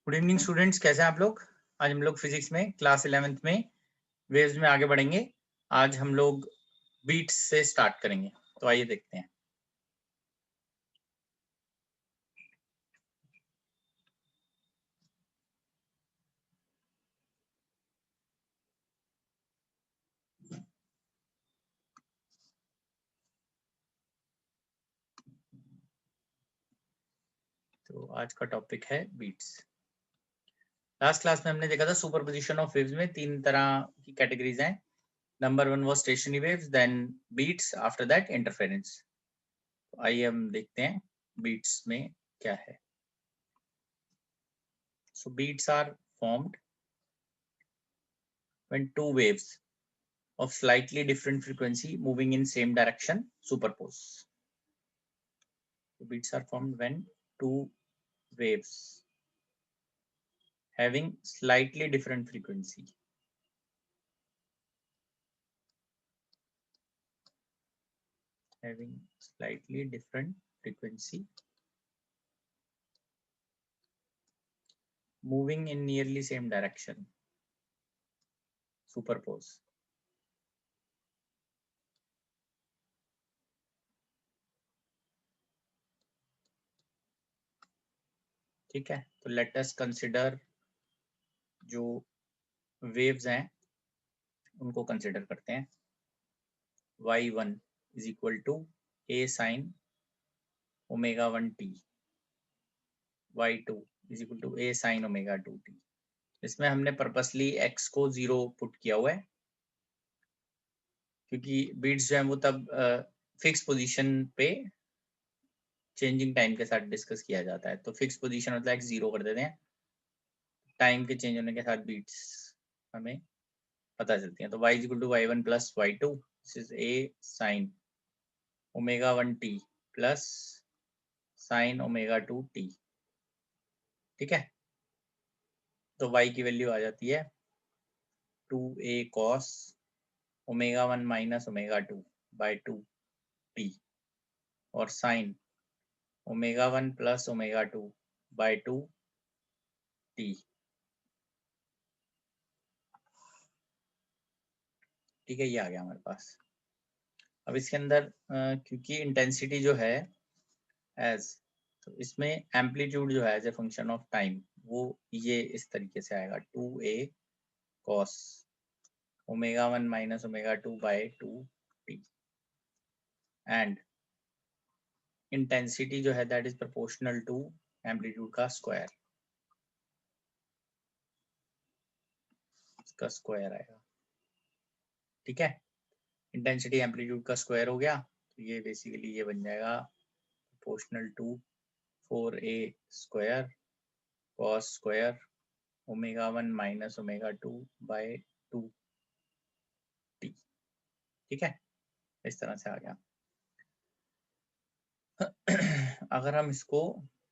Good evening students, कैसे हैं आप लोग। आज हम लोग फिजिक्स में क्लास 11th में वेव्स में आगे बढ़ेंगे। आज हम लोग बीट्स से स्टार्ट करेंगे, तो आइए देखते हैं। तो आज का टॉपिक है बीट्स। लास्ट क्लास में हमने देखा था सुपरपोजिशन ऑफ वेव्स में तीन तरह की कैटेगरीज हैं। Number 1 was stationary waves, then beats, after that interference. तो आइए हम देखते हैं बीट्स में क्या है। So beats are formed when two waves of slightly different frequency moving in same direction superpose. So beats are formed when two waves having slightly different frequency moving in nearly same direction superpose. ठीक है, तो let us consider जो waves हैं उनको consider करते हैं। y1 is equal to a sin omega 1t, y2 is equal to a sin omega 2t। इसमें हमने पर्पसली x को 0 पुट किया हुआ है क्योंकि बीट्स जो है वो तब फिक्स पोजीशन पे चेंजिंग टाइम के साथ डिस्कस किया जाता है। तो फिक्स पोजीशन मतलब x 0 कर देते हैं, टाइम के चेंज होने के साथ बीट्स हमें पता चलती हैं। तो y equal to y1 plus y2, this is a sine omega 1t plus sine omega 2t। ठीक है, तो y की वैल्यू आ जाती है 2a cos omega 1 minus omega 2 by 2t और sine omega 1 plus omega 2 by 2t। ठीक है, ये आ गया हमारे पास। अब इसके अंदर क्योंकि इंटेंसिटी जो है एज, तो इसमें एम्पलीट्यूड जो है as a function of time वो ये इस तरीके से आएगा 2a cos omega 1 minus omega 2 by 2t and intensity जो है that is proportional to amplitude का स्क्वायर, इसका स्क्वायर आएगा। ठीक है, इंटेंसिटी एम्पलीट्यूड का स्क्वायर हो गया, तो ये बेसिकली ये बन जाएगा proportional to 4a square cos square omega 1 minus omega 2 by 2t। ठीक है, इस तरह से आ गया। अगर हम इसको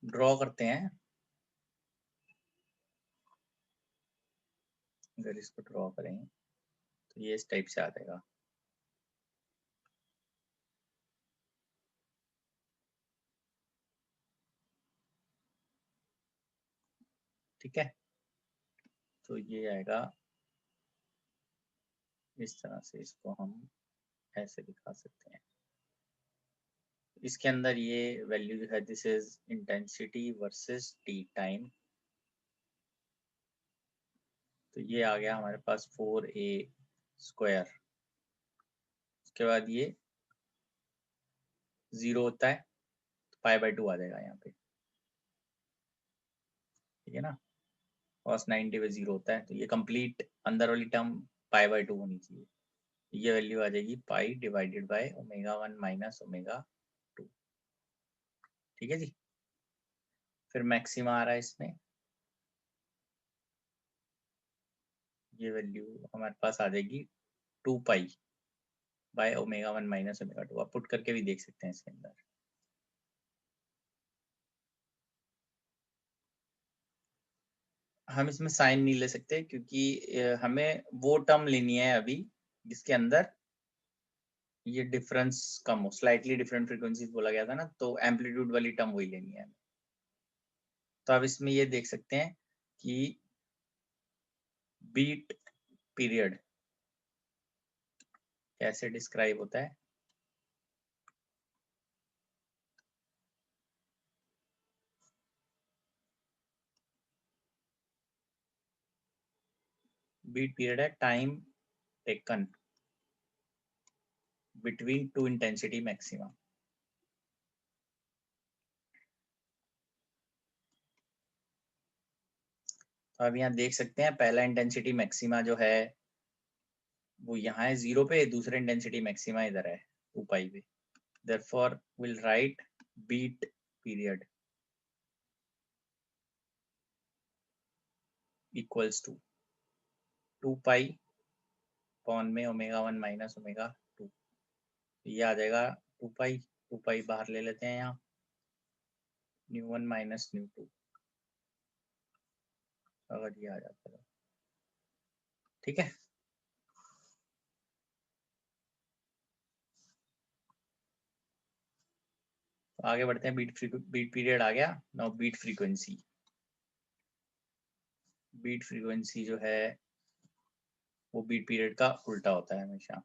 ड्रॉ करते हैं, अगर इसको ड्रॉ करें तो ये इस टाइप से आ जाएगा। ठीक है, तो ये आएगा इस तरह से, इसको हम ऐसे दिखा सकते हैं। इसके अंदर ये वैल्यू जो है this is intensity versus T time, तो ये आ गया हमारे पास 4a स्क्वायर। उसके बाद ये 0 होता है तो पाई बाय 2 आ जाएगा यहाँ पे। ठीक है ना, cos 90 पे 0 होता है, तो ये कंप्लीट अंदर वाली टर्म पाई बाय 2 होनी चाहिए। ये वैल्यू आ जाएगी पाई divided by omega 1 minus omega 2। ठीक है जी, फिर मैक्सिमा आ रहा है इसमें, ये वैल्यू हमारे पास आ जाएगी 2 pi by omega 1 minus omega 2। आप पुट करके भी देख सकते हैं इसके अंदर। हम इसमें साइन नहीं ले सकते क्योंकि हमें वो टर्म लेनी है अभी जिसके अंदर ये डिफरेंस कम हो, स्लाइटली डिफरेंट फ्रीक्वेंसीज बोला गया था ना, तो एम्पलीट्यूड वाली टर्म वही लेनी है। तो आप इसमें ये देख सकते हैं कि बीट पीरियड कैसे डिस्क्राइब होता है। बीट पीरियड है time taken between two intensity maxima. तो अब यहाँ देख सकते हैं पहला इंटेंसिटी मैक्सिमा जो है वो यहाँ है 0 पे, दूसरा इंटेंसिटी मैक्सिमा इधर है 2 पाई पे। Therefore will write beat period equals to 2 pi पॉन में ओमेगा 1 माइनस ओमेगा 2। ये आ जाएगा 2 पाई, 2 पाई बाहर ले लेते हैं यहाँ, न्यू 1 माइनस न्यू 2 अगर ये आ जाता है। ठीक है, तो आगे बढ़ते हैं। बीट पीरियड आ गया। Now beat frequency. Beat frequency जो है वो बीट पीरियड का उल्टा होता है हमेशा।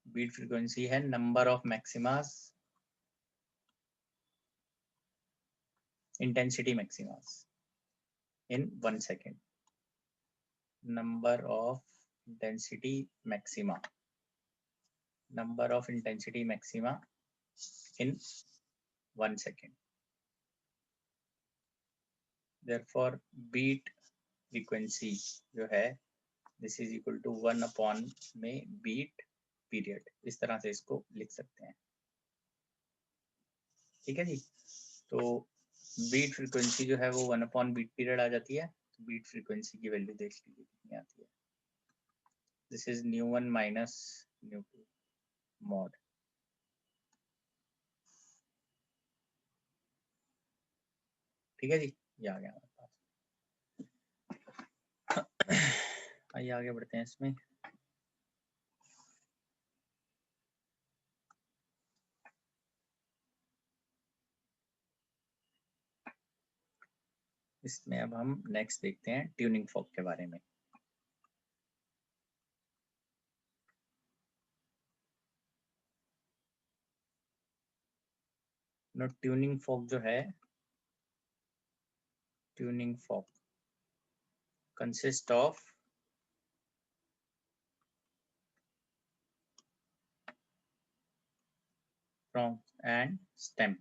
बीट फ्रीक्वेंसी है number of maximas, intensity maximas in 1 second. Number of intensity maxima, number of intensity maxima in 1 second. Therefore beat frequency जो है this is equal to 1 upon में बीट पीरियड। इस तरह से इसको लिख सकते हैं। ठीक है जी। तो बीट फ्रीक्वेंसी जो है वो 1 अपॉन बीट पीरियड आ जाती है। तो बीट फ्रीक्वेंसी की वैल्यू देख लीजिए कितनी आती है। This is new 1 minus new 2 mod. ठीक है जी, ये आ गया हमारे पास। आइए आगे बढ़ते हैं इसमें। इसमें अब हम नेक्स्ट देखते हैं ट्यूनिंग फॉर्क के बारे में। ट्यूनिंग फॉर्क जो है, tuning fork consist of prong and stem।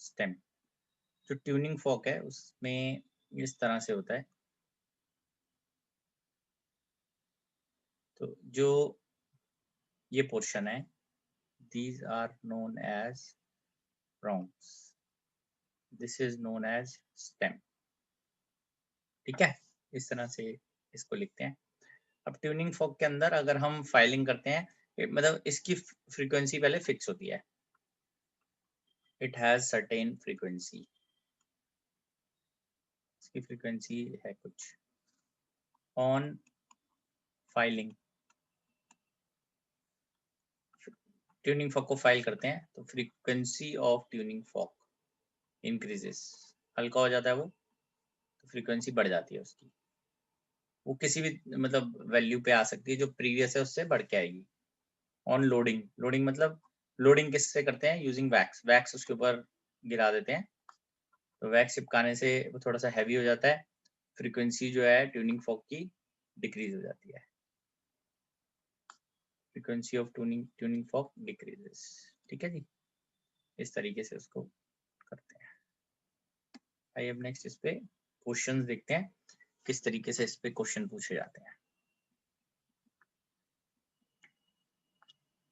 Stem जो ट्यूनिंग फॉर्क है उसमें इस तरह से होता है। तो जो ये पोर्शन है these are known as prongs, this is known as stem। ठीक है, इस तरह से इसको लिखते हैं। अब ट्यूनिंग फॉर्क के अंदर अगर हम फाइलिंग करते हैं, मतलब इसकी फ्रीक्वेंसी पहले फिक्स होती है। इट हैज सर्टेन फ्रीक्वेंसी, इसकी फ्रीक्वेंसी है कुछ। ऑन फाइलिंग, ट्यूनिंग फॉर्क को फाइल करते हैं तो frequency of tuning fork increases. हल्का हो जाता है वो तो फ्रीक्वेंसी बढ़ जाती है उसकी। वो किसी भी मतलब वैल्यू पे आ सकती है जो प्रीवियस है उससे बढ़ के आएगी। ऑन लोडिंग, लोडिंग मतलब लोडिंग किससे करते हैं, यूजिंग वैक्स। वैक्स उसके ऊपर गिरा देते हैं तो वैक्स चिपकाने से वो थोड़ा सा हैवी हो जाता है, फ्रीक्वेंसी जो है ट्यूनिंग फॉर्क की डिक्रीज हो जाती है। Frequency of tuning fork decreases. ठीक है जी, इस तरीके से उसको करते हैं। आइए अब नेक्स्ट इस पे क्वेश्चंस देखते हैं किस तरीके से इस पे क्वेश्चन पूछे जाते हैं।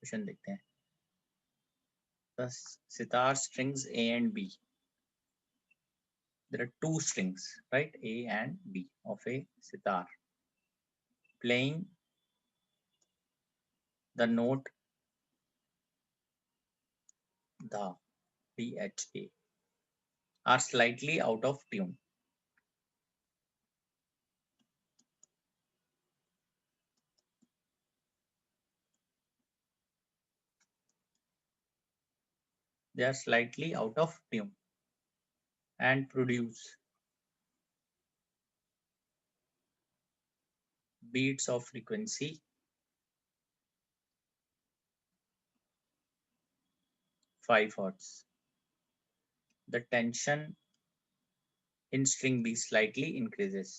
क्वेश्चन देखते हैं। The sitar strings A and B. There are two strings, right? A and B of a sitar. Playing the note the DHA are slightly out of tune. they are slightly out of tune and produce beats of frequency 5 hertz. The tension in string B slightly increases.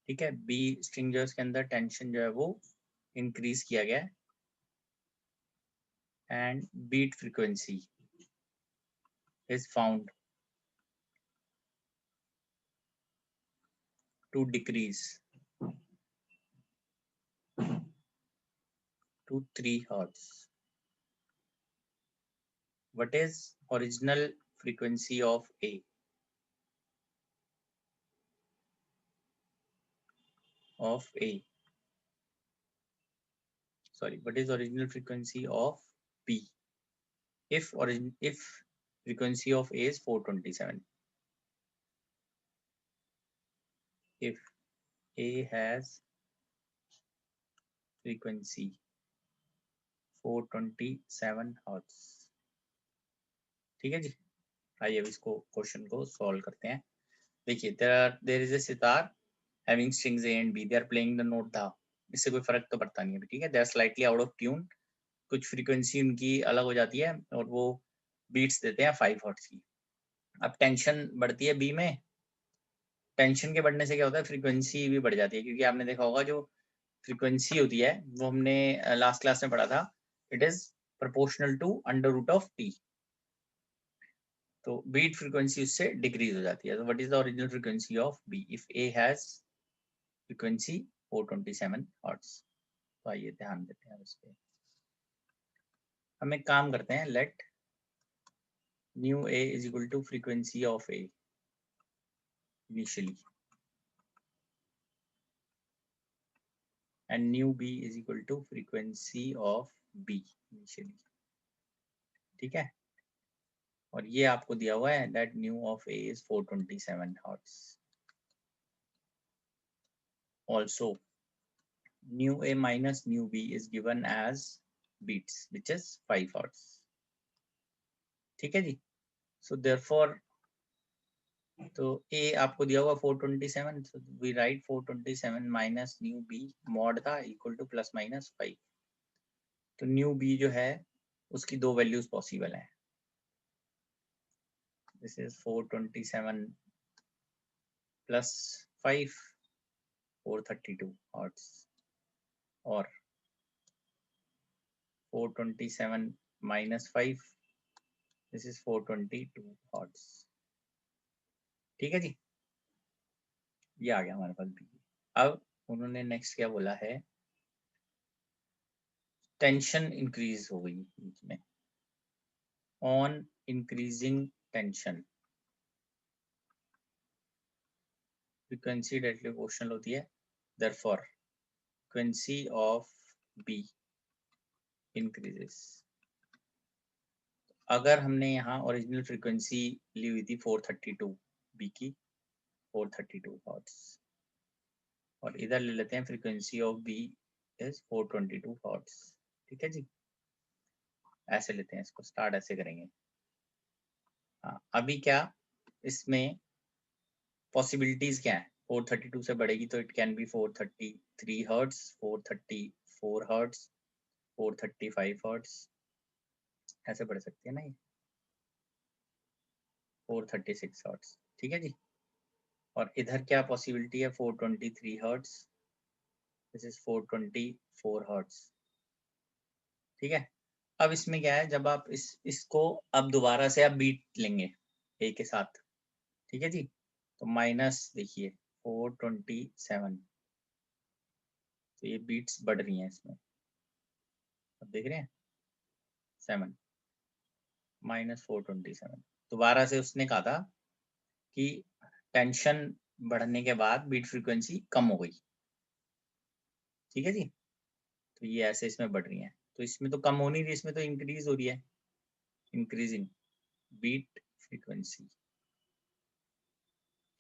ठीक है, be string जो है उसके अंदर tension जो है वो increase किया गया है and beat frequency is found to decrease to 3 hertz. What is original frequency of A? Of A. Sorry, what is original frequency of B? If frequency of A is 427. If A has frequency 427 hertz. ठीक है जी, आइए अब इसको question को solve करते हैं. देखिए, there is a sitar having strings A and B. They are playing the note धा. इससे कोई फर्क तो पड़ता नहीं है, ठीक है. They are slightly out of tune. कुछ फ्रीक्वेंसी उनकी अलग हो जाती है और वो बीट्स देते हैं 5 हर्ट्ज की. अब टेंशन बढ़ती है बी में. टेंशन के बढ़ने से क्या होता है, फ्रीक्वेंसी भी बढ़ जाती है, क्योंकि आपने देखा होगा जो फ्रीक्वेंसी होती है वो हमने लास्ट क्लास में पढ़ा था, it is proportional to under root of T. तो बीट फ्रीक्वेंसी उससे डिक्रीज हो जाती है. तो what is the original frequency of B if A has frequency 427 hertz? तो आइए ध्यान देते हैं उस पर. हम एक काम करते हैं, let new A is equal to frequency of A initially and new B is equal to frequency of B initially. ठीक है, और ये आपको दिया हुआ है that new of A is 427 hertz. Also new A minus new B is given as beats which is 5 hertz. ठीक है जी. So therefore तो A आपको दिया हुआ 427, so we write 427 minus new B mod था equal to plus minus 5. तो new B जो है उसकी दो वैल्यूज पॉसिबल हैं. दिस इज 427 प्लस 5 432 हर्ट्ज और 427 माइनस 5 दिस इज 422 हर्ट्ज. ठीक है जी, ये आ गया हमारे पास बी. अब उन्होंने नेक्स्ट क्या बोला है, टेंशन इंक्रीज हो गई बीच में. On increasing tension frequency directly proportional होती है, therefore frequency of B increases. अगर हमने यहाँ ओरिजिनल फ्रीक्वेंसी ली हुई थी 432 बी की 432 हर्ट्ज और इधर ले लेते हैं frequency of B is 422 hertz. ठीक है जी, ऐसे लेते हैं इसको, स्टार्ट ऐसे करेंगे. हाँ, अभी क्या इसमें पॉसिबिलिटीज क्या है, 432 से बढ़ेगी तो it can be 433 hertz, 434 hertz, 435 hertz, ऐसे बढ़ सकती है ना ये, 436 हर्ट्ज. ठीक है जी, और इधर क्या पॉसिबिलिटी है, 423 हर्ट्ज, दिस इज 424 हर्ट्ज. ठीक है, अब इसमें क्या है, जब आप इसको अब दोबारा से आप बीट लेंगे ए के साथ. ठीक है जी, तो माइनस देखिए 427, तो ये बीट्स बढ़ रही हैं इसमें, अब देख रहे हैं 7 माइनस 427. दोबारा से उसने कहा था कि टेंशन बढ़ने के बाद बीट फ्रीक्वेंसी कम हो गई. ठीक है जी, तो ये ऐसे इसमें बढ़ रही है, तो इसमें तो कम हो नहीं रही, इसमें तो इंक्रीज हो रही है, इंक्रीजिंग बीट फ्रीक्वेंसी.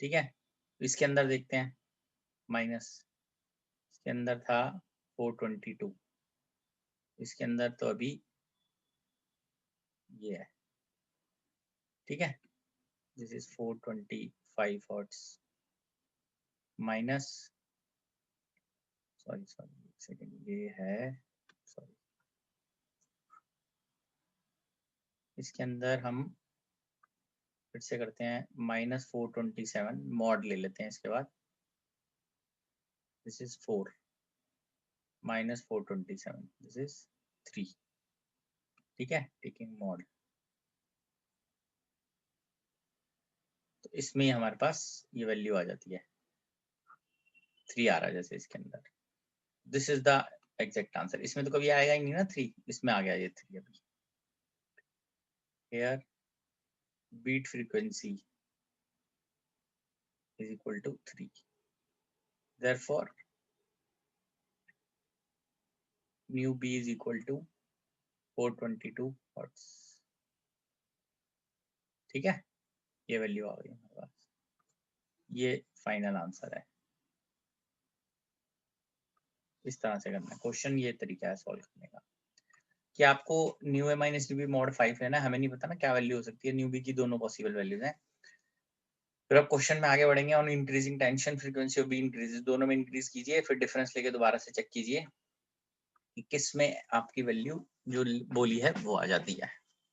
ठीक है, तो इसके अंदर देखते हैं माइनस, इसके अंदर था 422, इसके अंदर तो अभी ये है, ठीक है। This is 425 hertz minus, sorry एक सेकेंड, ये है, सॉरी, इसके अंदर हम फिर से करते हैं -427 मॉड ले लेते हैं इसके बाद। दिस इज 4 -427, दिस इज 3, ठीक है, टेकिंग मॉड। तो इसमें हमारे पास ये वैल्यू आ जाती है, 3 आ रहा है जैसे इसके अंदर। This is the exact answer. इसमें तो कभी आएगा ही नहीं ना 3, इसमें आ गया ये 3 अभी। Here beat frequency is equal to 3, therefore mu b is equal to 422 hertz, ठीक है। ये वैल्यू आ गई हमारे पास, ये फाइनल आंसर है। इस तरह से करना है क्वेश्चन, ये तरीका है सॉल्व करने का कि आपको न्यू ए माइनस न्यू बी मॉड 5 है ना, हमें नहीं पता ना क्या वैल्यू हो सकती है, न्यू बी की दोनों पॉसिबल वैल्यूज हैं। फिर आप क्वेश्चन में आगे बढ़ेंगे, on increasing tension frequency of B increases, दोनों में इंक्रीज कीजिए, फिर डिफरेंस लेके दोबारा से चेक कीजिए कि किस में आपकी वैल्यू जो बोली है वो आ जाती है,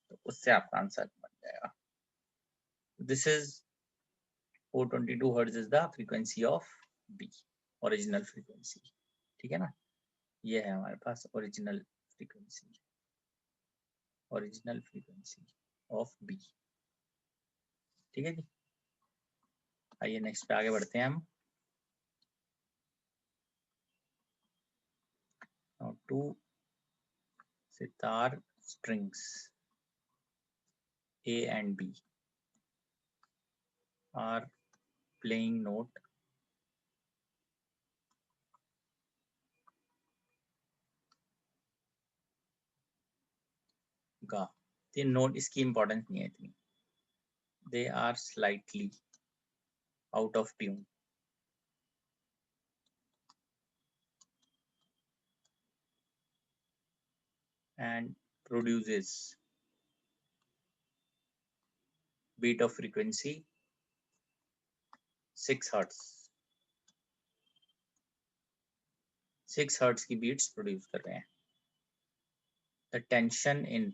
तो उससे आपका आंसर बन जाएगा। This is 422 hertz is the frequency of b, original frequency, ठीक है ना। ये है हमारे पास original frequency, original frequency of b, ठीक है जी। आइए नेक्स्ट पे आगे बढ़ते हैं हम। Now two sitar strings A and B are playing note ga, the note इसकी इम्पोर्टेंस नहीं है इतनी, they are slightly out of tune and produces beat of frequency 6 hertz, 6 hertz की beats प्रोड्यूस कर रहे हैं। the tension in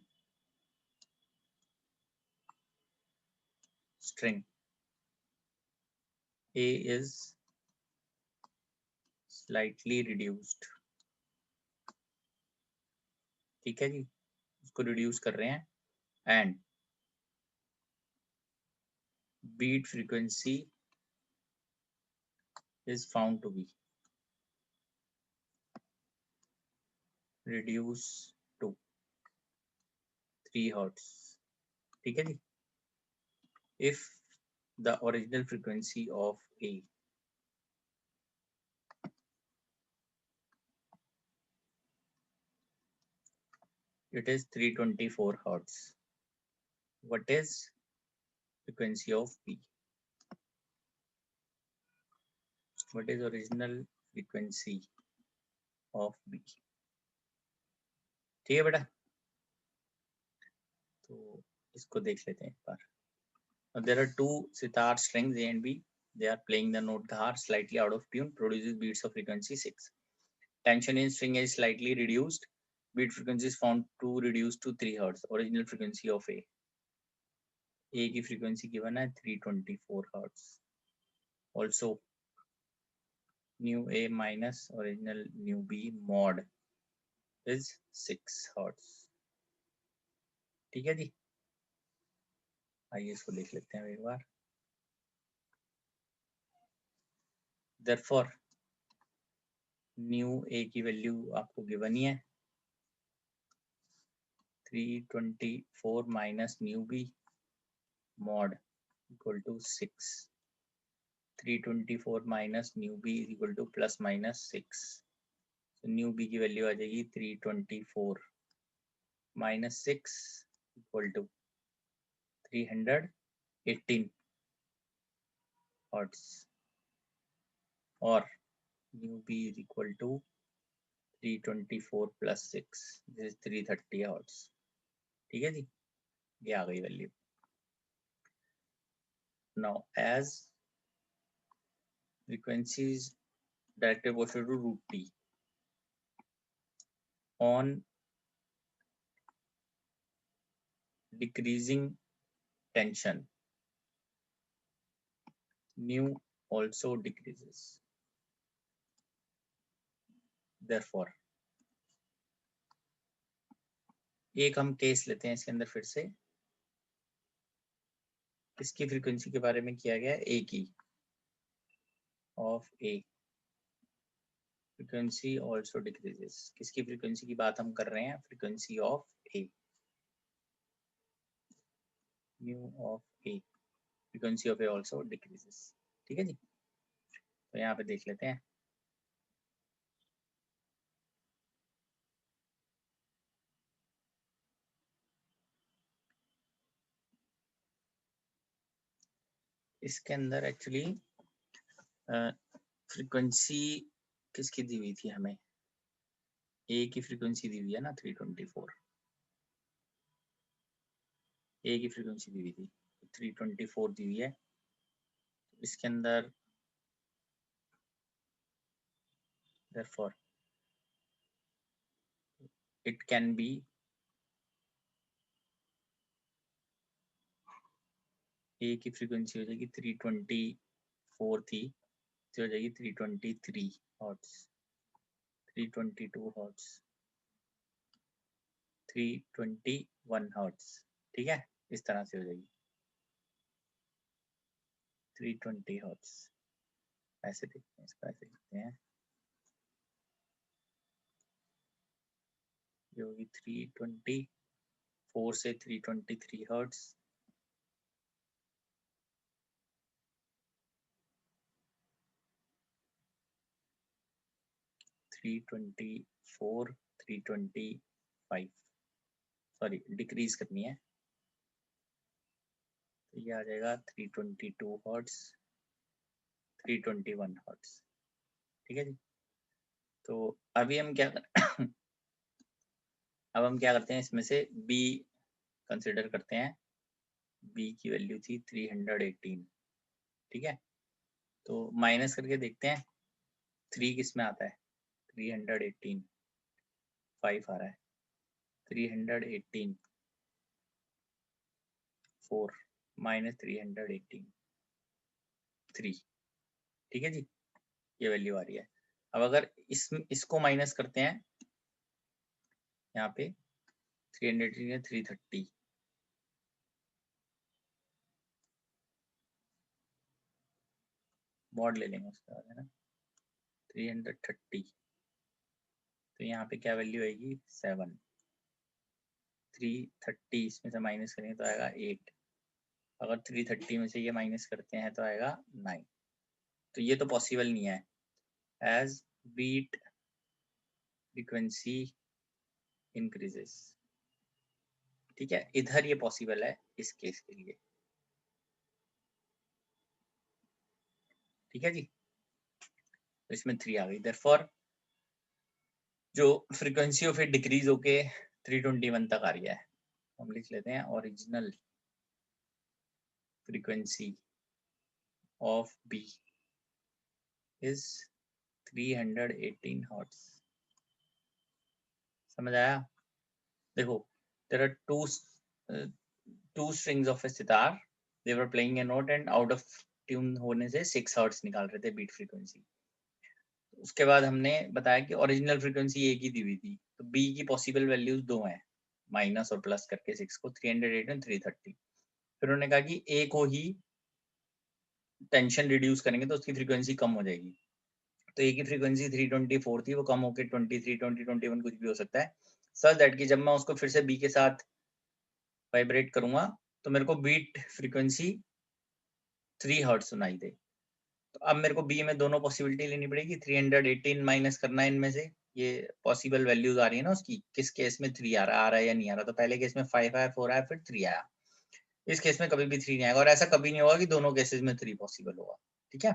string A is slightly reduced, ठीक है जी, उसको रिड्यूस कर रहे हैं, and beat frequency is found to be reduced to 3 hertz, ठीक है जी। if the original frequency of A it is 324 hertz, what is frequency of B, what is original frequency of B, ठीक है बेटा। तो इसको देख लेते हैं एक बार। Now, there are two sitar strings A and B, they are playing the note Ghar slightly out of tune, produces beats of frequency 6. Tension in string is slightly reduced, beat frequency is found to reduce to 3 hertz, original frequency of A, A की frequency given है 324 hertz, also new A minus original new B mod is 6 hertz, ठीक है जी। आइए इसको लिख लेते हैं एक बार। therefore new A की वैल्यू आपको गिवन ही है 324 minus new B mod equal to 6, 324 minus new B is equal to plus minus 6, so new B की वैल्यू आ जाएगी 324 minus 6 equal to 318 hertz, और mu b is equal to 324 plus 6, this is 330 hertz. ठीक है जी, ये आ गई value. Now as frequency is directly proportional to root t on decreasing tension, nu also decreases. Therefore एक हम case लेते हैं इसके अंदर फिर से, किसकी फ्रीक्वेंसी के बारे में किया गया है, ए की, of A frequency also decreases. किसकी फ्रीक्वेंसी की बात हम कर रहे हैं, frequency of A, mu of A, frequency of A also decreases. ठीक है जी, तो यहाँ पे देख लेते हैं. इसके अंदर एक्चुअली फ्रीक्वेंसी किसकी दी हुई थी हमें, ए की फ्रीक्वेंसी दी हुई है ना 324, ए की फ्रीक्वेंसी दी हुई थी 324 दी हुई है. इसके अंदर therefore it can be ए की फ्रीक्वेंसी हो जाएगी 324 थी, तो हो जाएगी 323 हर्ट्ज, 322 हर्ट्ज, 321 हर्ट्ज. ठीक है, इस तरह से हो जाएगी 320 हर्ट्ज. ऐसे देखते हैं, इसको ऐसे देखते हैं, ये होगी 324 से 323 हर्ट्ज, 324 325, सॉरी डिक्रीज करनी है, तो ये आ जाएगा 322 हर्ट्ज, 321 हर्ट्ज. ठीक है जी, तो अभी हम क्या अब हम क्या करते हैं, इसमें से b कंसिडर करते हैं. b की वैल्यू थी 318. ठीक है, तो माइनस करके देखते हैं 3 किस में आता है, 318 5 आ रहा है, 318 4 माइनस 318 3. ठीक है जी, ये वैल्यू आ रही है. अब अगर इसको माइनस करते हैं, यहाँ पे 318 है 330, मॉड ले लेंगे उसके बाद, है ना, 330, तो यहाँ पे क्या वैल्यू आएगी 7. 330 इसमें से माइनस करेंगे तो आएगा 8. अगर 330 में से ये माइनस करते हैं तो आएगा 9. तो ये तो पॉसिबल नहीं है. एज बीट फ्रीक्वेंसी इंक्रीजेस, ठीक है, इधर ये पॉसिबल है इस केस के लिए. ठीक है जी, तो इसमें 3 आ गई. देयरफॉर जो फ्रीक्वेंसी ऑफ ए डिक्रीज होके 321 तक आ रही है, हम लिख लेते हैं original frequency of B is 318 hertz. समझ आया? देखो, there are two strings of a sitar, they were playing a note and out of tune होने से 6 हर्ट्ज निकाल रहे थे बीट फ्रीक्वेंसी. उसके बाद हमने बताया कि ओरिजिनल फ्रीक्वेंसी ए की दी हुई थी, तो बी की पॉसिबल वैल्यूज दो हैं, माइनस और प्लस करके 6 को, 308 और 330. फिर उन्होंने कहा कि ए को ही टेंशन रिड्यूस करेंगे तो उसकी फ्रीक्वेंसी कम हो जाएगी. तो ए की फ्रीक्वेंसी 324 थी, वो कम होकर 23 20 21 कुछ भी हो सकता है, सच दैट कि जब मैं उसको फिर से बी के साथ वाइब्रेट करूंगा तो मेरे को बीट फ्रीक्वेंसी 3 हर्ट्ज सुनाई दे. तो अब मेरे को बी में दोनों पॉसिबिलिटी लेनी पड़ेगी. 318 माइनस करना है इनमें से, ये पॉसिबल वैल्यूज आ रही है ना उसकी, किस केस में 3 आ रहा है या नहीं आ रहा. तो पहले केस में 5 आया, 4 आया, फिर 3 आया. इस केस में कभी भी 3 नहीं आएगा, और ऐसा कभी नहीं होगा कि दोनों केसेस में 3 पॉसिबल होगा. ठीक है,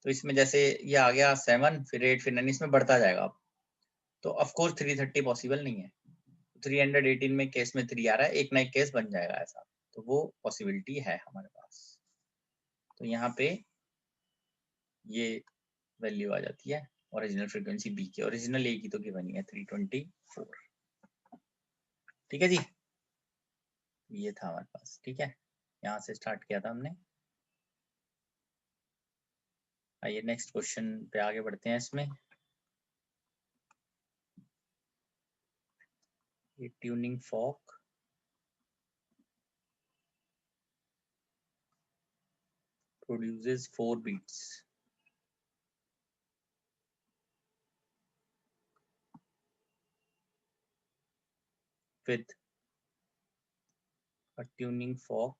तो इसमें जैसे ये आ गया 7 फिर 8 फिर 9, इसमें बढ़ता जाएगा। तो ऑफ कोर्स 330 पॉसिबल नहीं है। 318 में केस में 3 आ रहा है, एक ना एक केस बन जाएगा ऐसा, तो वो पॉसिबिलिटी है हमारे पास। तो यहाँ पे ये वैल्यू आ जाती है ओरिजिनल फ्रीक्वेंसी बी की। ओरिजिनल ए की तो गिवन ही है 324। ठीक है जी, ये था हमारे पास। ठीक है, यहाँ से स्टार्ट किया था हमने। आइए नेक्स्ट क्वेश्चन पे आगे बढ़ते हैं। इसमें ये tuning fork produces 4 beats with a tuning fork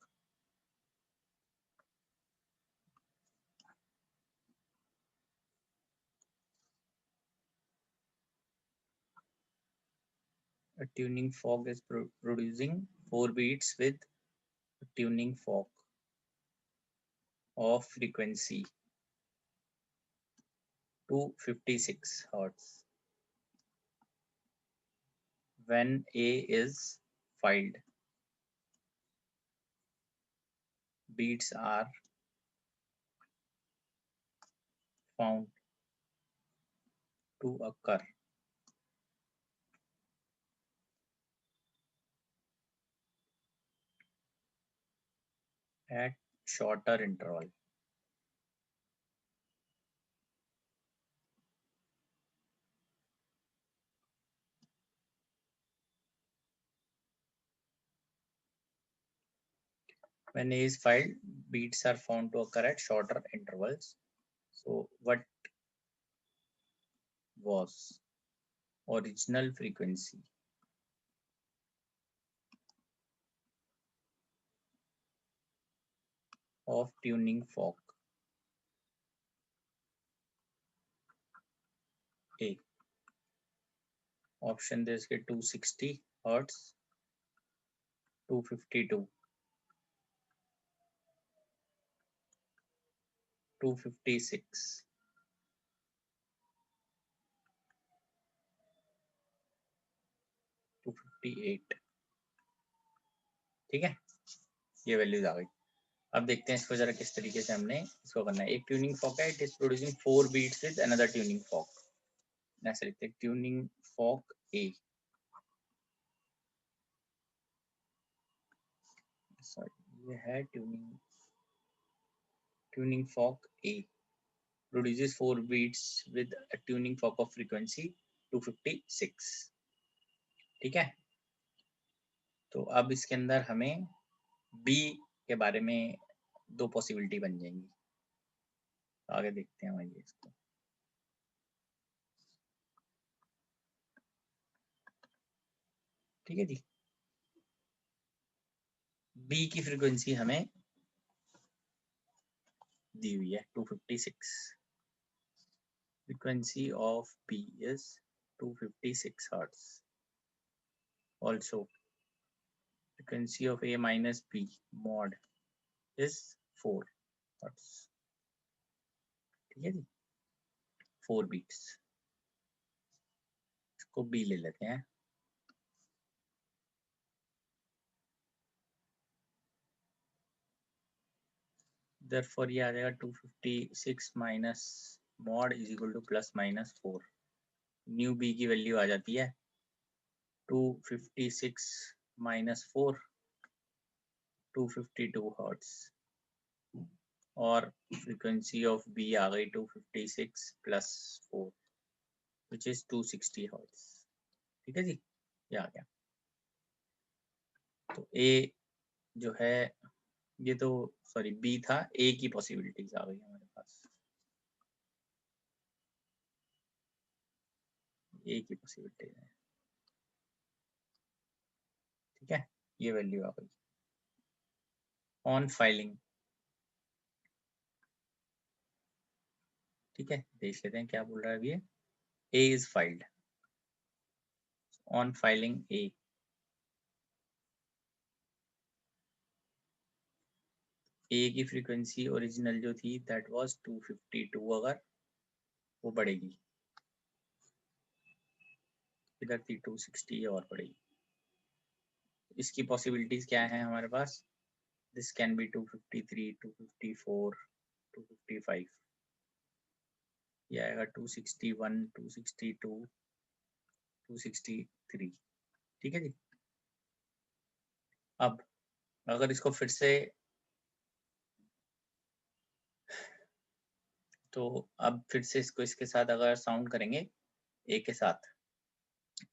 is producing 4 beats with a tuning fork of frequency 256 hertz when A is filed. Beats are found to occur at shorter interval. When A is filed, beats are found to occur at shorter intervals. So what was original frequency of tuning fork A? Option दे इसके 260 hertz, 252, 256, 258। ठीक है, ये values आ गई। अब देखते हैं इसको जरा किस तरीके से हमने इसको करना है। एक ट्यूनिंग फॉक है, it is producing 4 beats with another tuning fork. ऐसे लिखते हैं ट्यूनिंग फॉक ए, सॉरी ये है tuning fork A produces 4 beats with a tuning fork of frequency 256। ठीक है, तो अब इसके अंदर हमें बी के बारे में 2 पॉसिबिलिटी बन जाएंगी। आगे देखते हैं आइए इसको। ठीक है जी, बी की फ्रीक्वेंसी हमें दी हुई है 256। frequency of B is 256 hertz. Also, frequency of A minus B mod is 4 hertz. ठीक है जी, 4 beats। इसको B ले लेते हैं। Therefore ये आ जाएगा 256 minus mod is equal two plus minus 4। New B की वैल्यू आ जाती है 256 माइनस 4, 252 हर्ट्स, और फ्रीक्वेंसी ऑफ B आ गई 256 प्लस 4 विच इज 260 हर्ट्स। ठीक है जी, ये आ गया। तो A जो है ये तो सॉरी B था, A की पॉसिबिलिटीज आ गई हमारे पास। A की पॉसिबिलिटीज है। ठीक है, ये वैल्यू आ गई। ऑन फाइलिंग, ठीक है देख लेते हैं क्या बोल रहा है अभी। A is filed। on filing A ए की फ्रीक्वेंसी ओरिजिनल जो थी दैट वाज 252, अगर वो बढ़ेगी, इधर थी 260 और बढ़ेगी। इसकी पॉसिबिलिटीज क्या है हमारे पास? दिस कैन बी 253, 254, 255, ये आएगा 261, 262, 263। ठीक है जी। अब अगर इसको फिर से, तो अब फिर से इसको इसके साथ अगर साउंड करेंगे, ए के साथ,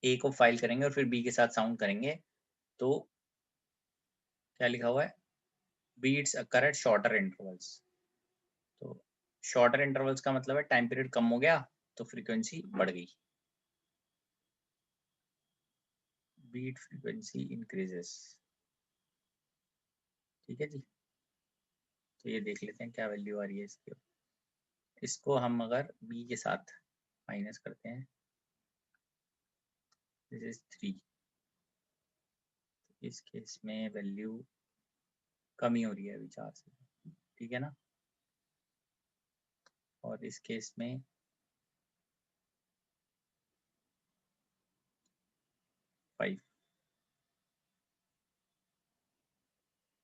ए को फाइल करेंगे और फिर बी के साथ साउंड करेंगे, तो क्या लिखा हुआ है? Beats occur at shorter intervals. तो शॉर्टर इंटरवल्स का मतलब है टाइम पीरियड कम हो गया तो फ्रीक्वेंसी बढ़ गई, बीट फ्रीक्वेंसी इंक्रीजेस। ठीक है जी। तो ये देख लेते हैं क्या वैल्यू आ रही है इसकी। इसको हम अगर बी के साथ माइनस करते हैं, दिस इज 3, इस केस में वैल्यू कमी हो रही है अभी 4 से, ठीक है ना। और इस केस में 5,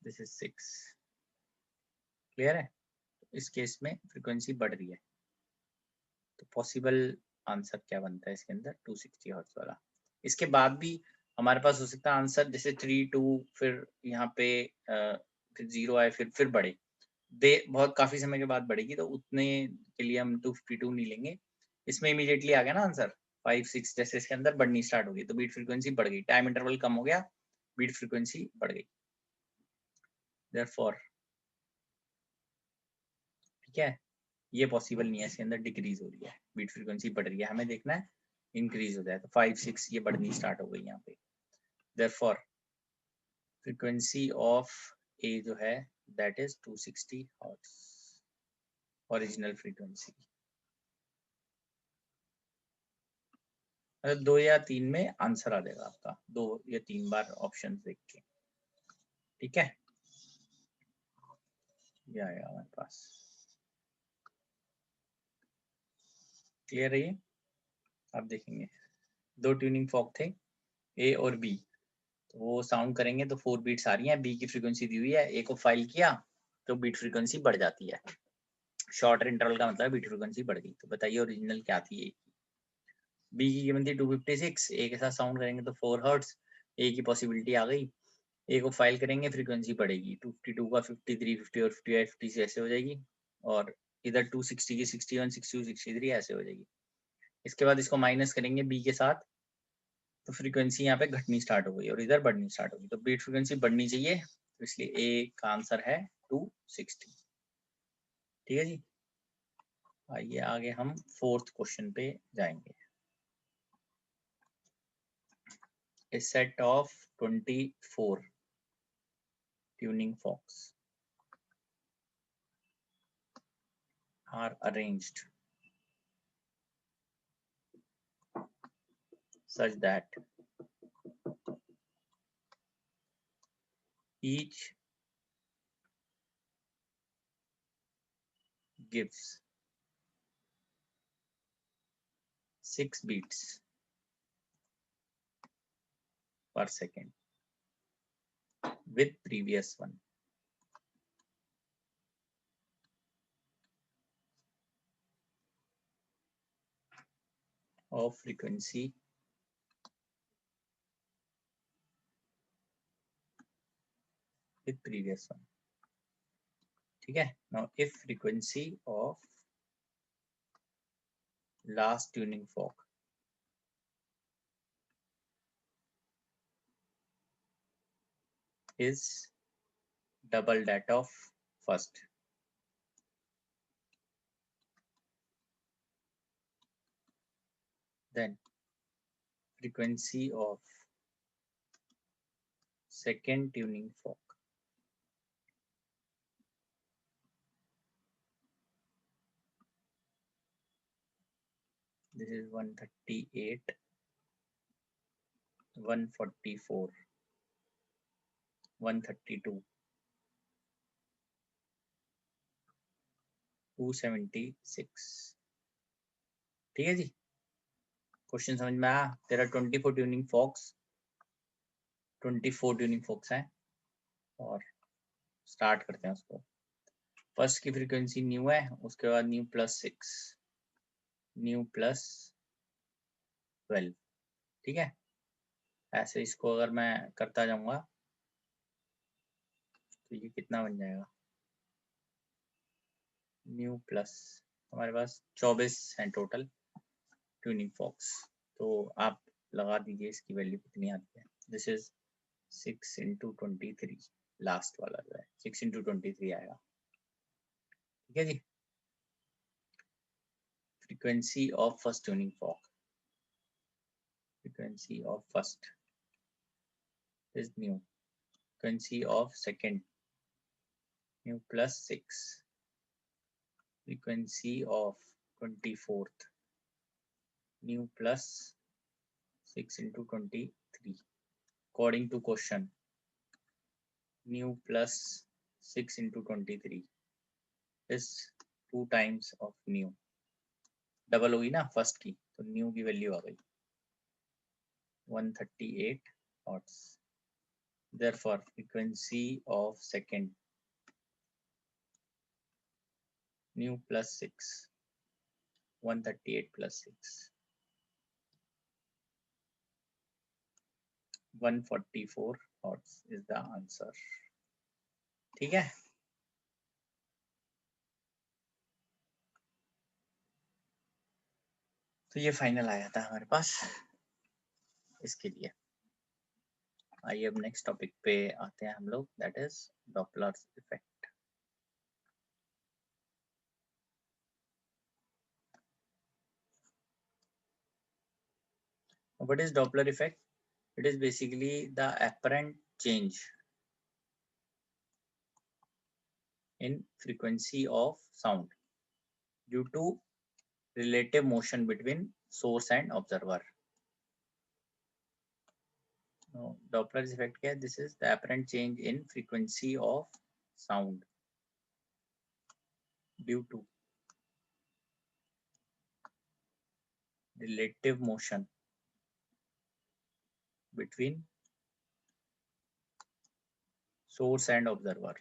दिस इज 6। क्लियर है? इस केस में फ्रीक्वेंसी बढ़ रही है, तो पॉसिबल आंसर क्या बनता है इसके अंदर? 260 हर्ट्ज वाला। इसके बाद भी हमारे पास हो सकता है आंसर, जैसे 3, 2, फिर यहाँ पे फिर 0 आए, फिर बढ़े, दे बहुत काफी समय के बाद बढ़ेगी, तो उतने के लिए हम 252 नहीं लेंगे। इसमें इमीडिएटली आ गया ना आंसर 5, 6, जैसे इसके अंदर बढ़नी स्टार्ट होगी तो बीट फ्रीक्वेंसी बढ़ गई, टाइम इंटरवल कम हो गया, बीट फ्रीक्वेंसी बढ़ गई। देयरफॉर, ठीक है, ये पॉसिबल नहीं है, इसके अंदर डिक्रीज हो रही है, बीट फ्रीक्वेंसी बढ़ रही है, हमें देखना है इंक्रीज हो जाए। तो 5, 6 ये बढ़नी स्टार्ट हो गई यहाँ पे। देयरफॉर फ्रीक्वेंसी ऑफ ए जो है that is 260 hertz, original frequency. मतलब 2 या 3 में आंसर आ जाएगा आपका, 2 या 3 बार ऑप्शन देख के। ठीक है, ये आएगा हमारे पास। क्लियर है ये? आप देखेंगे 2 ट्यूनिंग फॉर्क थे, ए और बी, तो वो साउंड करेंगे तो 4 बीट्स आ रही हैं, बी की फ्रीक्वेंसी दी हुई है, ए को फाइल किया तो बीट फ्रीक्वेंसी बढ़ जाती है। शॉर्टर इंटरवल का मतलब बीट फ्रीक्वेंसी बढ़ गई। तो बताइए ओरिजिनल क्या थी ए की? बी की कीमत थी 256, ए के साथ साउंड करेंगे तो 4 हर्ट्ज, ए की पॉसिबिलिटी आ गई, ए को फाइल करेंगे फ्रीक्वेंसी बढ़ेगी, 252 का 53, 50 और 58, 50 ऐसे हो जाएगी, और इधर 260 की 61, 62, 63 ऐसे हो जाएगी। इसके बाद इसको माइनस करेंगे बी के साथ, तो फ्रीक्वेंसी यहाँ पे घटनी स्टार्ट हो गई और इधर बढ़नी स्टार्ट हो गई, तो बीट फ्रीक्वेंसी बढ़नी चाहिए, तो इसलिए ए का आंसर है 260। ठीक है जी। आइए आगे हम 4th क्वेश्चन पे जाएंगे। A set of 24 tuning forks are arranged such that each gives 6 beats per second with previous one. Of frequency with previous one. ठीक है। Now if frequency of last tuning fork is double that of first, then frequency of second tuning fork this is 138, 144, 132, 276। ठीक है जी, question समझ में आया? तेरा 24 tuning fox, 24 tuning fox है और स्टार्ट करते हैं उसको। फर्स्ट की फ्रीक्वेंसी न्यू है, उसके बाद न्यू प्लस 6, न्यू प्लस 12। ठीक है, ऐसे इसको अगर मैं करता जाऊंगा तो ये कितना बन जाएगा? न्यू प्लस, हमारे पास 24 हैं टोटल ट्यूनिंग फॉक्स। तो आप लगा दीजिए इसकी वैल्यू कितनी आती है। दिस इज 6 इंटू 23, लास्ट वाला जो है 6 इंटू 23 आएगा। ठीक है जी, frequency of first tuning fork, frequency of first is new, frequency of second new plus 6, frequency of 24th new plus 6 into 23 according to question, new plus 6 into 23 is 2 times of new, double होगी ना first की, तो new की value आ गई 138 hertz. therefore frequency of second new plus 6, 138 plus 6, 144 hertz is the answer। ठीक है, तो ये फाइनल आया था हमारे पास इसके लिए। आइए अब नेक्स्ट टॉपिक पे आते हैं हम लोग, that is Doppler's effect. What is Doppler effect? It is basically the apparent change in frequency of sound due to relative motion between source and observer। Doppler effect क्या है? This is the apparent change in frequency of sound due to relative motion between source and observer।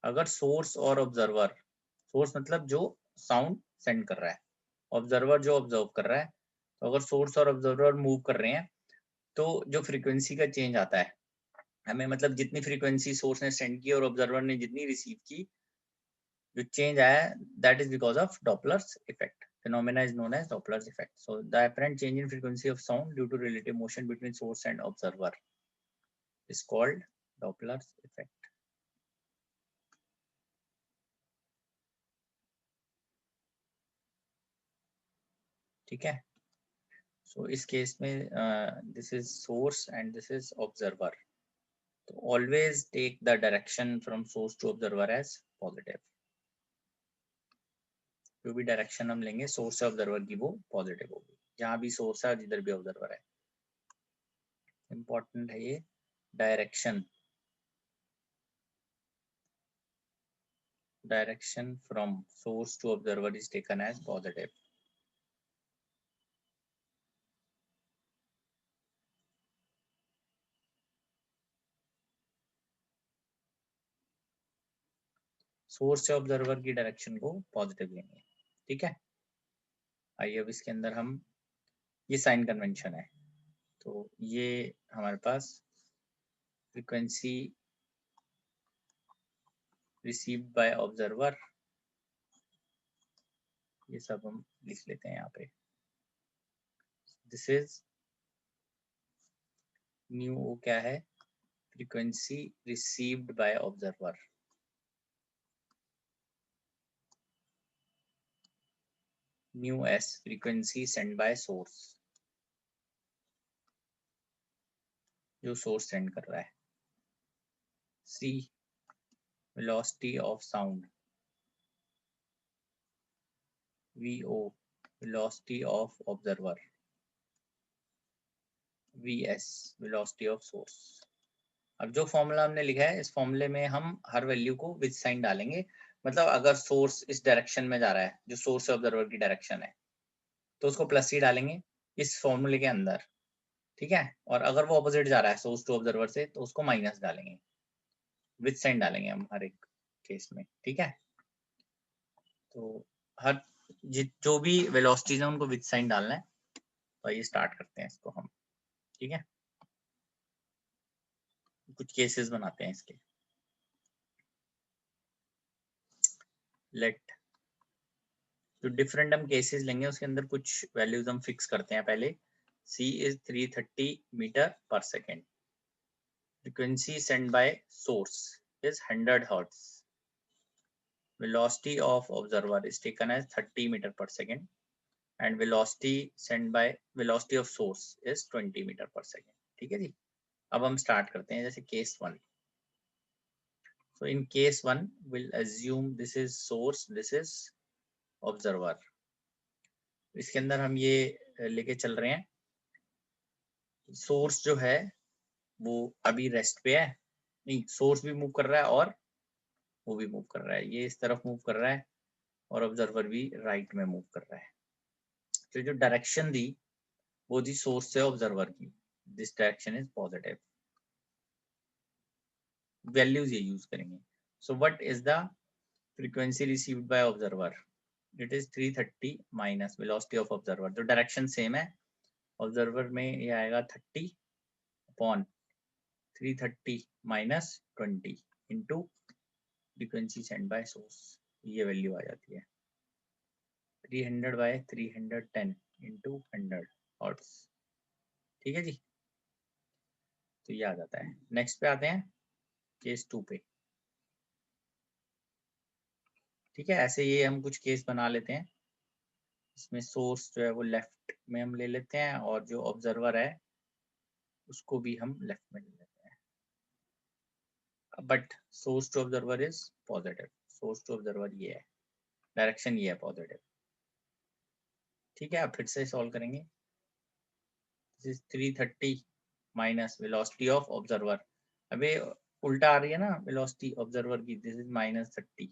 अगर source और observer, source मतलब जो sound send कर रहा है, observer जो observe कर रहा है, तो अगर source और observer move कर रहे हैं तो जो frequency का change आता है हमें, मतलब जितनी frequency source ने send की और observer ने जितनी receive की, जो change आया है that is because of Doppler's effect। Phenomena is known as Doppler's effect। So the apparent change in frequency of sound due to relative motion between source and observer is called Doppler's effect। ठीक है, so इस case में this is source and this is observer, तो always take the direction from source to observer as positive। जो भी direction हम लेंगे source से ऑब्जर्वर की वो पॉजिटिव होगी, जहां भी सोर्स है जिधर भी ऑब्जर्वर है। इंपॉर्टेंट है ये direction, direction from source to observer is taken as positive. Source से ऑब्जर्वर की डायरेक्शन को पॉजिटिव लेंगे। ठीक है, आइए अब इसके अंदर हम, ये साइन कन्वेंशन है, तो ये हमारे पास फ्रीक्वेंसी रिसीव्ड बाय ऑब्जर्वर, ये सब हम लिख लेते हैं यहाँ पे। दिस इज न्यू क्या है? Frequency received by observer, nu s frequency send by source, जो सोर्स सेंड कर रहा है। C velocity of sound, v o velocity of observer, v s velocity of source. अब जो फॉर्मूला हमने लिखा है इस फॉर्मूले में हम हर वैल्यू को विद साइन डालेंगे मतलब अगर सोर्स इस डायरेक्शन में जा रहा है, जो सोर्स से ऑब्जर्वर की डायरेक्शन है, तो उसको प्लस ही डालेंगे इस फॉर्मूले के अंदर, ठीक है। और अगर वो ऑपोजिट जा रहा है सोर्स टू ऑब्जर्वर से, तो उसको माइनस डालेंगे, विथ साइन डालेंगे हम हर एक केस में, ठीक है। तो हर जो भी वेलोसिटीज है उनको विथ साइन डालना है। तो ये स्टार्ट करते हैं इसको हम, ठीक है। कुछ केसेस बनाते हैं इसके। लेट जो डिफरेंट हम केसेस लेंगे उसके अंदर कुछ वैल्यूज हम फिक्स करते हैं पहले। c is 330 मीटर पर second, frequency sent by source is 100 hertz, velocity of observer is taken as 30 meter per second, and velocity of source is 20 meter per second, ठीक है जी। अब हम स्टार्ट करते हैं जैसे case 1। so in case 1 we'll assume this is source, this is observer। इसके अंदर हम ये लेके चल रहे हैं, सोर्स जो है वो अभी रेस्ट पे है, नहीं सोर्स भी मूव कर रहा है और वो भी मूव कर रहा है, ये इस तरफ मूव कर रहा है और ऑब्जर्वर भी राइट में मूव कर रहा है। तो जो डायरेक्शन दी वो दी सोर्स से ऑब्जर्वर की, this direction is positive, values ये यूज करेंगे। So what is the frequency received by observer, it is 330 minus velocity of observer, तो डायरेक्शन सेम है, ऑब्जर्वर में ये आएगा 30 upon 330 minus 20 into frequency send by source, ये value आ जाती है 300 बाय 310 इंटू 100 हर्ट्ज, ठीक है जी। तो ये आ जाता है। नेक्स्ट पे आते हैं केस 2 पे, ठीक है। ऐसे ये हम कुछ केस बना लेते हैं, इसमें सोर्स जो है वो लेफ्ट में हम ले लेते हैं और जो ऑब्जर्वर है उसको भी हम लेफ्ट में ले लेते हैं, but source to observer is positive, source to observer ये है, डायरेक्शन ये है पॉजिटिव, ठीक है। अब फिर से सॉल्व करेंगे। This is 330 minus velocity of observer, अबे उल्टा आ रही है ना वेलोसिटी ऑब्जर्वर की, this is -30,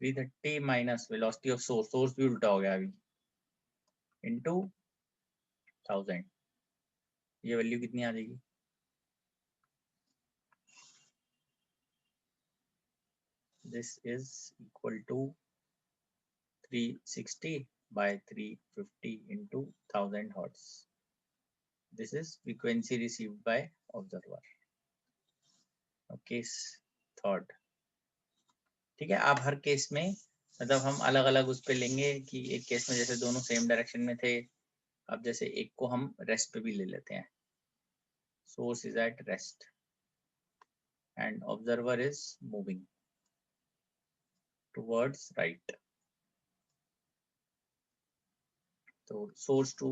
330 minus velocity of source, source भी उल्टा हो गया अभी, इनटू 1000, ये वैल्यू कितनी आ जाएगी, this is equal to 360 by 350 into 1000 hertz, this is frequency received by observer। Case third, ठीक है। अब हर केस में मतलब हम अलग अलग उस पे लेंगे कि एक केस में जैसे दोनों सेम डायरेक्शन में थे, अब जैसे एक को हम रेस्ट पे भी ले लेते हैं, source is at rest and observer is moving towards right, तो source to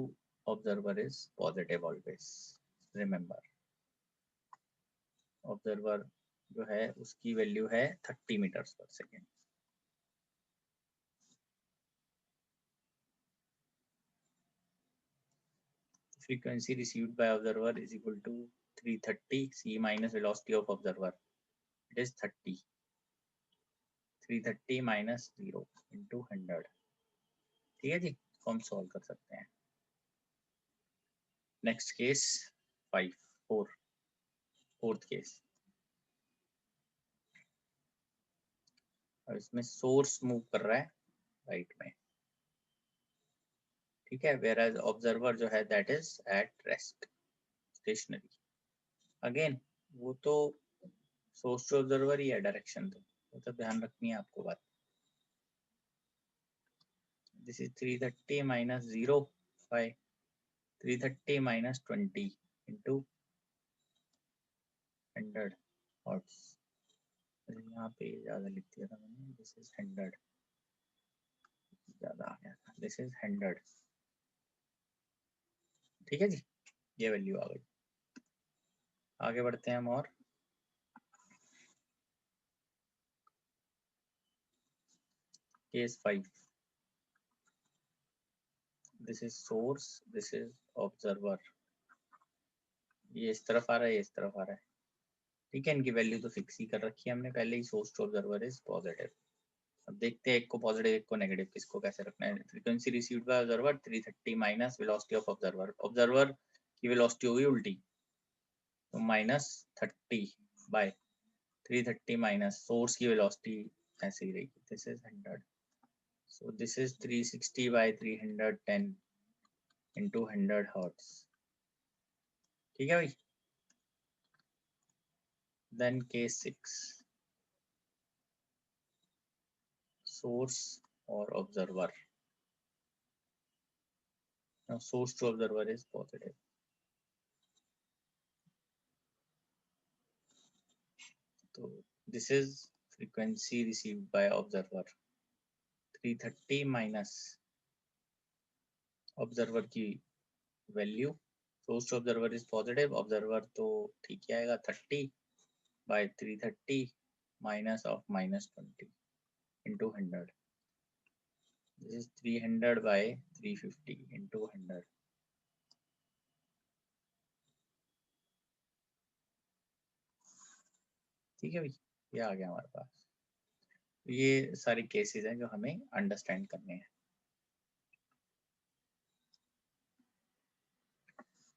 observer is positive always, remember. Observer जो है उसकी वैल्यू है 30 मीटर्स पर second, frequency received by observer is equal to 330 c minus velocity of observer, it is 30, 330 minus 0 into 100, ठीक है जी। तो हम सॉल्व कर सकते हैं। Next case 4, fourth case. और इसमें सोर्स मूव कर रहा है राइट में, ठीक है, वेयर एज ऑब्जर्वर जो है that is at rest, stationary. Again वो तो सोर्स टू ऑब्जर्वर ही है डायरेक्शन, तो वो तो ध्यान रखनी है आपको बात। This is 330 minus 0 by 330 minus 20 into 100 hertz, यहाँ पे ज्यादा लिख दिया था मैंने, दिस इज 100, ज्यादा आ गया था, दिस इज 100, ठीक है जी। ये वैल्यू आ गई। आगे बढ़ते हैं हम और case 5, this is source, this is observer, ये इस तरफ आ रहा है, ये इस तरफ आ रहा है, ठीक है, इनकी वैल्यू तो फिक्स ही कर रखी है हमने पहले ही, source to observer is positive. अब देखते हैं एक को पॉजिटिव एक को नेगेटिव, किसको कैसे रखना है। Frequency received by observer 330 minus velocity of observer, observer की वेलोसिटी होगी उल्टी, तो -30 बाय 330 माइनस सोर्स की वेलोसिटी ऐसे ही रहेगी, this is 100, so this is 360 by 310 into 100 hertz, ठीक है भाई। then case 6, source or observer, now source to observer is positive, so this is frequency received by observer 330 minus observer की value, source to observer is positive, observer तो ठीक ही आएगा 30 by 330 minus of -20 into 100, this is 300 by 350 into 100, ठीक है भाई, ये आ गया हमारे पास। ये सारे केसेस हैं जो हमें अंडरस्टैंड करने हैं,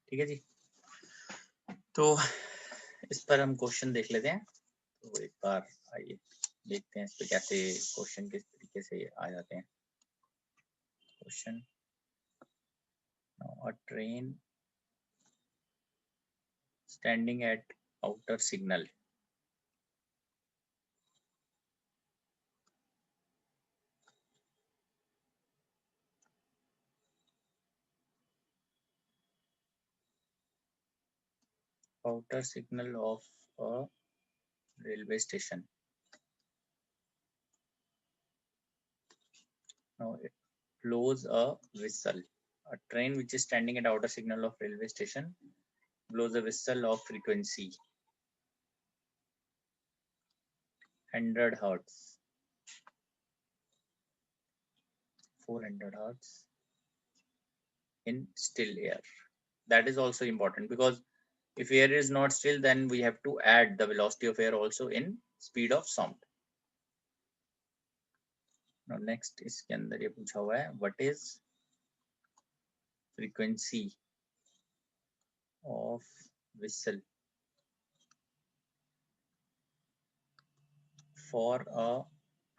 ठीक है जी। तो इस पर हम क्वेश्चन देख लेते हैं, तो एक बार आइए देखते हैं इस पे कैसे क्वेश्चन किस तरीके से आ जाते हैं। Question, a train standing at outer signal of a railway station, now it blows a whistle, a train which is standing at outer signal of railway station blows a whistle of frequency 100 hertz, 400 hertz in still air. That is also important because if air is not still, then we have to add the velocity of air also in speed of sound. Now next इसके अंदर ये पूछा हुआ है, what is frequency of whistle for a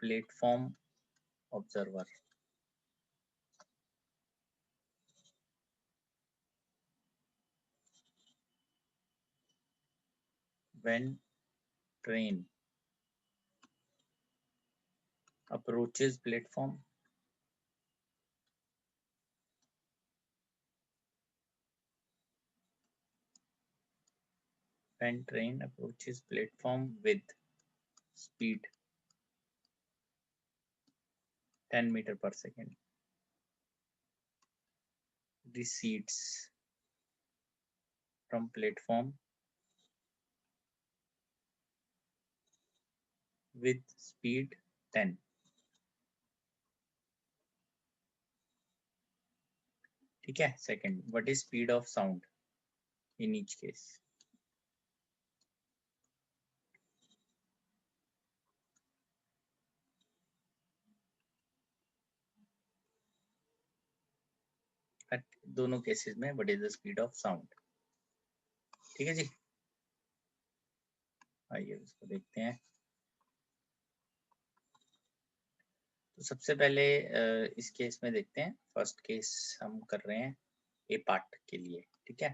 platform observer? When train approaches platform, when train approaches platform with speed 10 meter per second, recedes from platform with speed 10. ठीक है, second, what is speed of sound in each case? दोनों cases में what is the speed of sound, ठीक है जी। आइए इसको देखते हैं। तो सबसे पहले इस केस में देखते हैं, फर्स्ट केस हम कर रहे हैं ए पार्ट के लिए, ठीक है।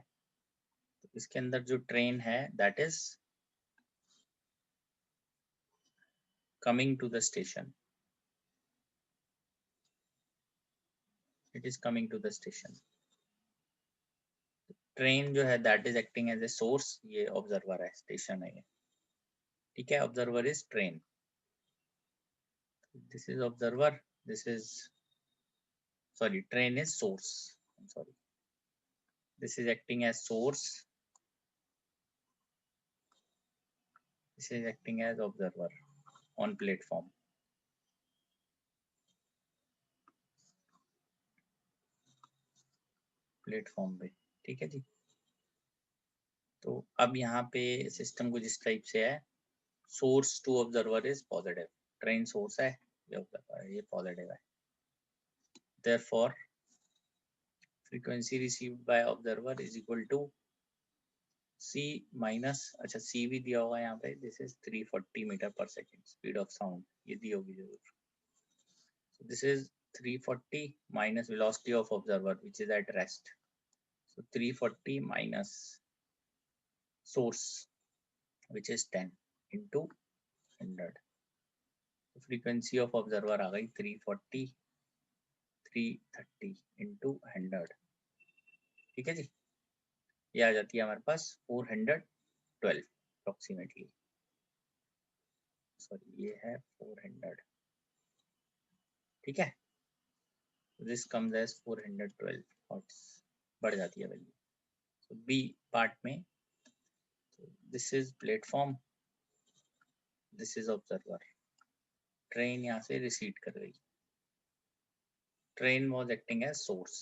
तो इसके अंदर जो ट्रेन है that is coming to the station, it is coming to the station. Train जो है that is acting as a source, ये ऑब्जर्वर है, स्टेशन है ये, ठीक है। Observer is train, this is observer, this is sorry train is source, sorry, this is acting as source, this is acting as observer on platform, platform पे, ठीक है जी। तो अब यहाँ पे सिस्टम कुछ इस टाइप से है, source to observer is positive, train source है, ये ऑब्जर्वर है, ये पॉजिटिव है, therefore frequency received by observer is equal to c minus, अच्छा c भी दिया होगा यहाँ पे, दिस इज 340 मीटर पर सेकेंड स्पीड ऑफ साउंड, ये दी होगी जरूर। so this is 340 minus velocity of observer which is at rest, so 340 minus source which is 10 into 100, so frequency of observer आ गई 340 330 into 100, ठीक है जी। ये आ जाती है हमारे पास 412 अप्रोक्सीमेटली, सॉरी ये है 400, ठीक है। दिस कम्स एज 412 वॉट्स, बढ़ जाती है वैल्यू। सो बी पार्ट में, this is platform, this is observer, train यहाँ से रिसीड कर गई, train was acting as source,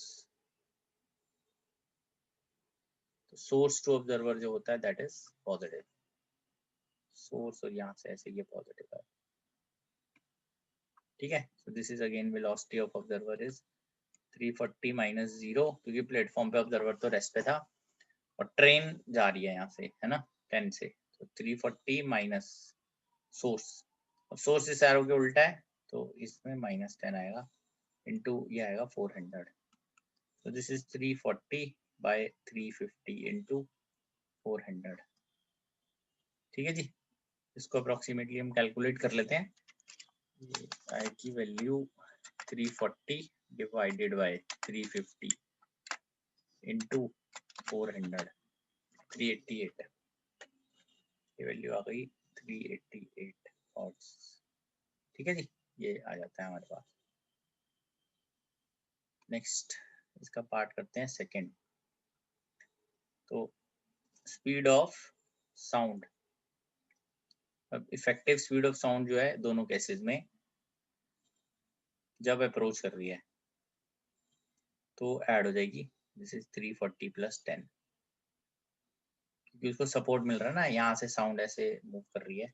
तो सोर्स टू ऑब्जर्वर जो होता है दैट इज पॉजिटिव, सोर्स और यहाँ से ऐसे ये पॉजिटिव है, ठीक है। So this is again velocity of observer is 340 minus 0, क्योंकि प्लेटफॉर्म पे ऑब्जर्वर तो रेस्ट पे था और ट्रेन जा रही है यहाँ से, है ना 10 से, तो 340 माइनस सोर्स, अब सोर्स इस एरो के उल्टा है तो इसमें -10 आएगा, इनटू ये आएगा 400, तो दिस इज 340 बाय 350 इनटू 400, ठीक है जी। इसको अप्रोक्सीमेटली हम कैलकुलेट कर लेते हैं, ये आएगी वैल्यू 340 डिवाइडेड बाय 350 इनटू 400, 388, ये वैल्यू आ गई 388 वॉट्स, ठीक है जी। ये आ जाता है हमारे पास। नेक्स्ट इसका पार्ट करते हैं सेकंड, तो स्पीड ऑफ साउंड, अब इफेक्टिव स्पीड ऑफ साउंड जो है दोनों केसेस में जब अप्रोच कर रही है तो ऐड हो जाएगी, दिस इज 340 प्लस 10, क्योंकि उसको सपोर्ट मिल रहा है ना, यहाँ से साउंड ऐसे मूव कर रही है,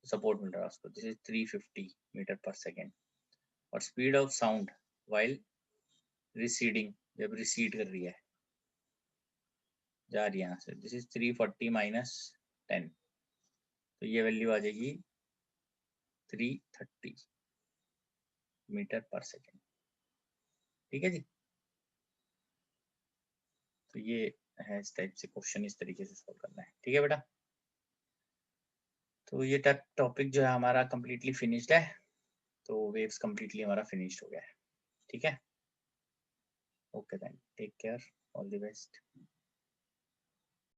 सपोर्ट मिल रहा है उसको, दिस इज 350 मीटर पर सेकेंड, और speed of sound while receding, जब रिसीड कर रही है जा रही है यहाँ से, दिस इज 340 माइनस 10, तो ये वैल्यू आ जाएगी 330 मीटर पर सेकेंड, ठीक है जी। तो ये है इस टाइप से क्वेश्चन, इस तरीके से सॉल्व करना है, ठीक है बेटा। तो ये टॉपिक जो है हमारा कंप्लीटली फिनिश्ड है, तो वेव्स कंप्लीटली हमारा फिनिश्ड हो गया है, ठीक है। Okay then, take care, all the best.